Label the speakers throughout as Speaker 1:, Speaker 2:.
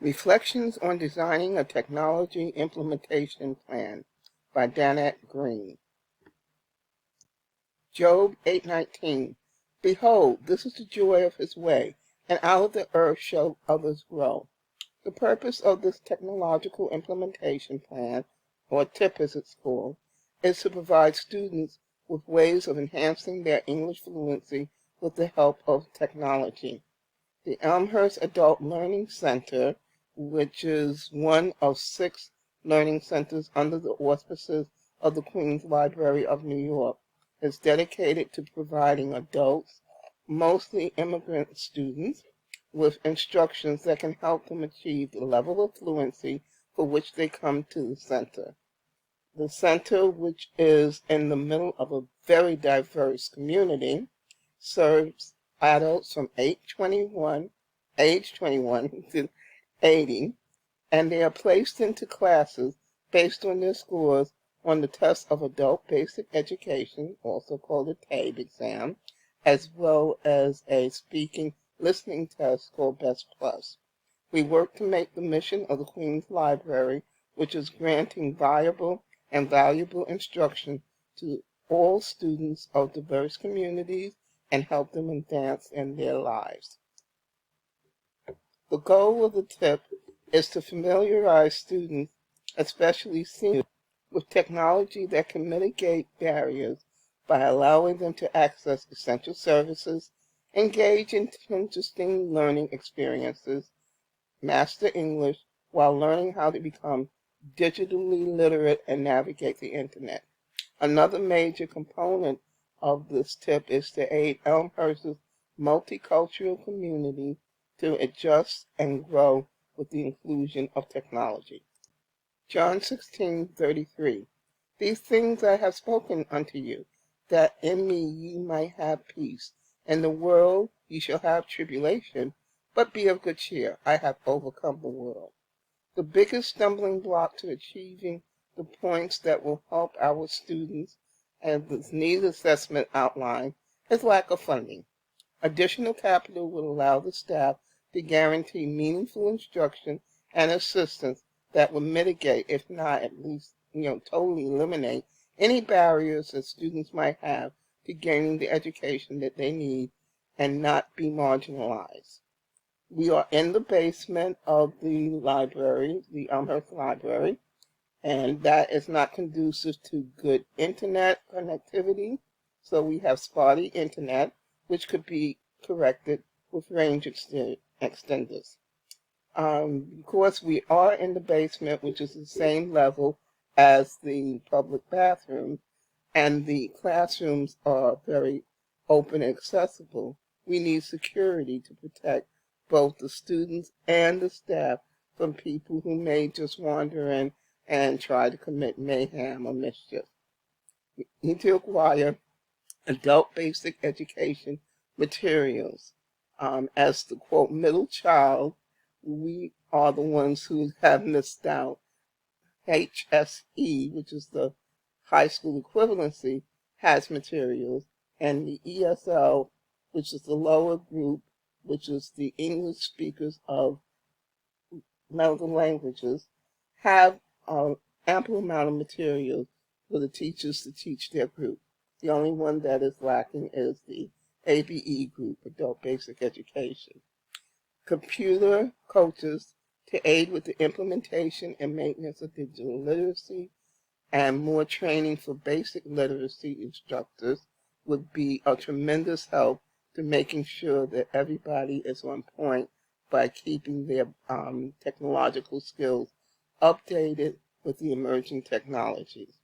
Speaker 1: Reflections on Designing a Technology Implementation Plan by Danette Green. Job 8:19. Behold, this is the joy of his way, and out of the earth shall others grow. The purpose of this technological implementation plan, or TIP as it's called, is to provide students with ways of enhancing their English fluency with the help of technology. The Elmhurst Adult Learning Center, which is one of 6 learning centers under the auspices of the Queen's Library of New York, is dedicated to providing adults, mostly immigrant students, with instructions that can help them achieve the level of fluency for which they come to the center. The center, which is in the middle of a very diverse community, serves adults from age 21 to 80, and they are placed into classes based on their scores on the test of Adult Basic Education, also called the TABE exam, as well as a speaking listening test called Best Plus. We work to make the mission of the Queen's Library, which is granting viable and valuable instruction to all students of diverse communities, and help them advance in their lives. The goal of the TIP is to familiarize students, especially seniors, with technology that can mitigate barriers by allowing them to access essential services, engage in interesting learning experiences, master English while learning how to become digitally literate and navigate the internet. Another major component of this TIP is to aid Elmhurst's multicultural community to adjust and grow with the inclusion of technology. John 16:33. These things I have spoken unto you, that in me ye might have peace. In the world ye shall have tribulation, but be of good cheer. I have overcome the world. The biggest stumbling block to achieving the points that will help our students, as this needs assessment outline, is lack of funding. Additional capital will allow the staff to guarantee meaningful instruction and assistance that will mitigate, if not at least, totally eliminate any barriers that students might have to gaining the education that they need and not be marginalized. We are in the basement of the library, the Elmhurst Library, and that is not conducive to good internet connectivity. So we have spotty internet, which could be corrected with range extenders. Of course, we are in the basement, which is the same level as the public bathroom, and the classrooms are very open and accessible. We need security to protect both the students and the staff from people who may just wander in and try to commit mayhem or mischief. We need to acquire adult basic education materials. As the quote middle child, we are the ones who have missed out. HSE, which is the high school equivalency, has materials, and the ESL, which is the lower group, which is the English speakers of other languages, have an ample amount of materials for the teachers to teach their group. The only one that is lacking is the ABE group, Adult Basic Education. Computer coaches to aid with the implementation and maintenance of digital literacy, and more training for basic literacy instructors would be a tremendous help to making sure that everybody is on point by keeping their technological skills updated with the emerging technologies.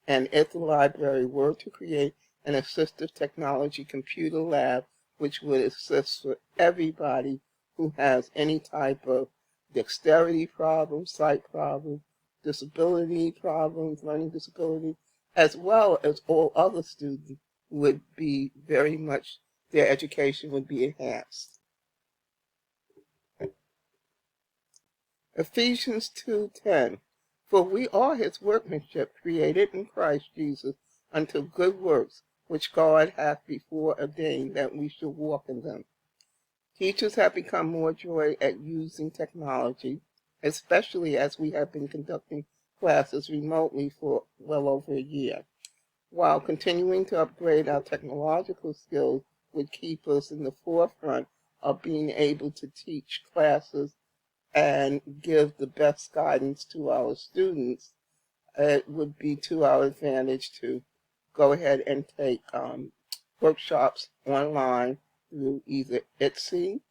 Speaker 1: And if the library were to create an assistive technology computer lab, which would assist for everybody who has any type of dexterity problems, sight problems, disability problems, learning disability, as well as all other students, would be very much, their education would be enhanced. Ephesians 2:10. For we are his workmanship, created in Christ Jesus unto good works, which God hath before ordained that we should walk in them. Teachers have become more adroit at using technology, especially as we have been conducting classes remotely for well over a year. While continuing to upgrade our technological skills would keep us in the forefront of being able to teach classes and give the best guidance to our students, it would be to our advantage to go ahead and take workshops online through either ITSE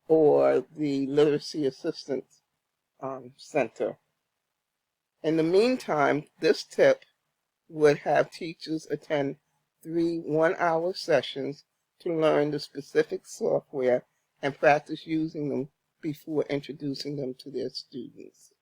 Speaker 1: or the Literacy Assistance Center. In the meantime, this tip would have teachers attend 3 one-hour sessions to learn the specific software and practice using them before introducing them to their students.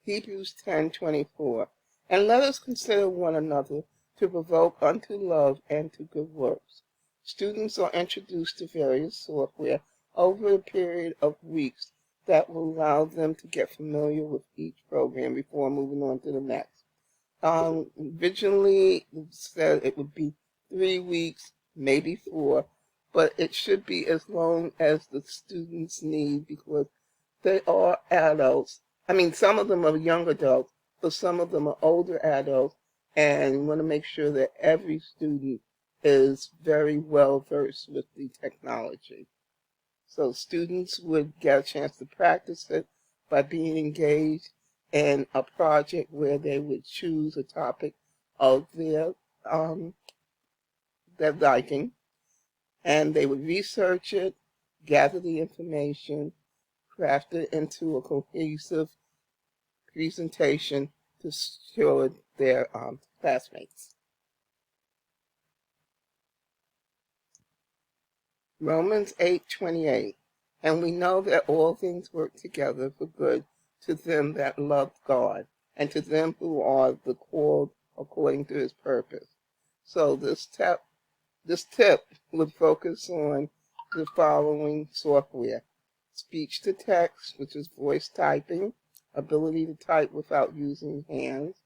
Speaker 1: Hebrews 10:24. And let us consider one another to provoke unto love and to good works. Students are introduced to various software over a period of weeks that will allow them to get familiar with each program before moving on to the next. Originally it said it would be 3 weeks, maybe 4, but it should be as long as the students need because they are adults. I mean, some of them are young adults, but some of them are older adults, and we want to make sure that every student is very well versed with the technology. So students would get a chance to practice it by being engaged in a project where they would choose a topic of their liking, and they would research it, gather the information, craft it into a cohesive presentation to show their classmates. Romans 8:28. And we know that all things work together for good to them that love God and to them who are the called according to his purpose. So this tip would focus on the following software: speech to text, which is voice typing, ability to type without using hands,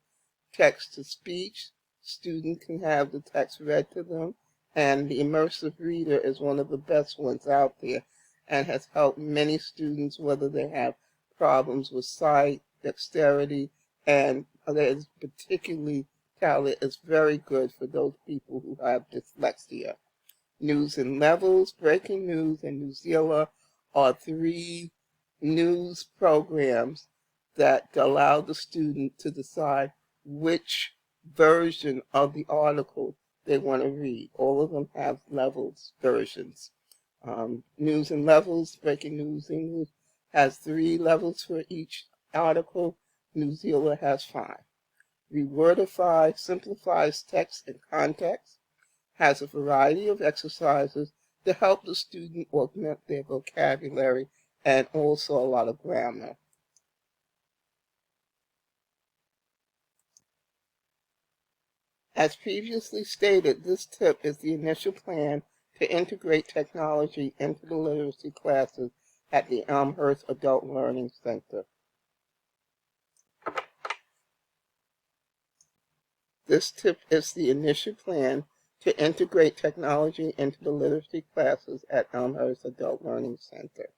Speaker 1: text to speech, student can have the text read to them, and the immersive reader is one of the best ones out there and has helped many students whether they have problems with sight, dexterity, and that is particularly touted as very good for those people who have dyslexia. News and Levels, Breaking News, and Newszilla are 3 news programs that allow the student to decide which version of the article they want to read. All of them have levels versions. News and Levels, Breaking News English, has 3 levels for each article. Newszilla has 5. Rewordify simplifies text and context, has a variety of exercises to help the student augment their vocabulary and also a lot of grammar. As previously stated, this tip is the initial plan to integrate technology into the literacy classes at the Elmhurst Adult Learning Center. This tip is the initial plan to integrate technology into the literacy classes at Elmhurst Adult Learning Center.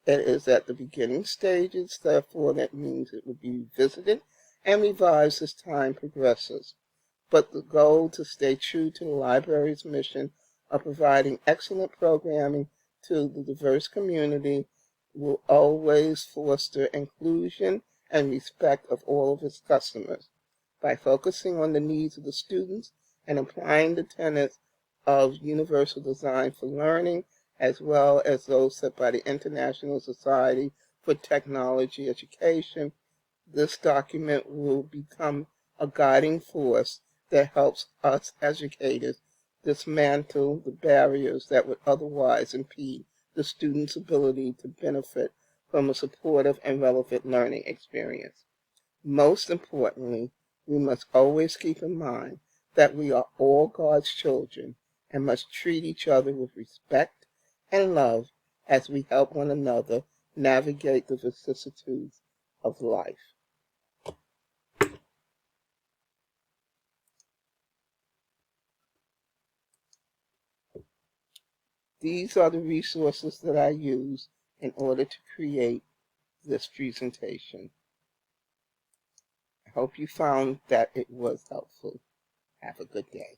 Speaker 1: It is at the beginning stages, therefore that means it will be revisited and revised as time progresses. But the goal to stay true to the library's mission of providing excellent programming to the diverse community will always foster inclusion and respect of all of its customers. By focusing on the needs of the students and applying the tenets of universal design for learning, as well as those set by the International Society for Technology Education, this document will become a guiding force that helps us educators dismantle the barriers that would otherwise impede the student's ability to benefit from a supportive and relevant learning experience. Most importantly, we must always keep in mind that we are all God's children and must treat each other with respect and love as we help one another navigate the vicissitudes of life. These are the resources that I use in order to create this presentation. I hope you found that it was helpful. Have a good day.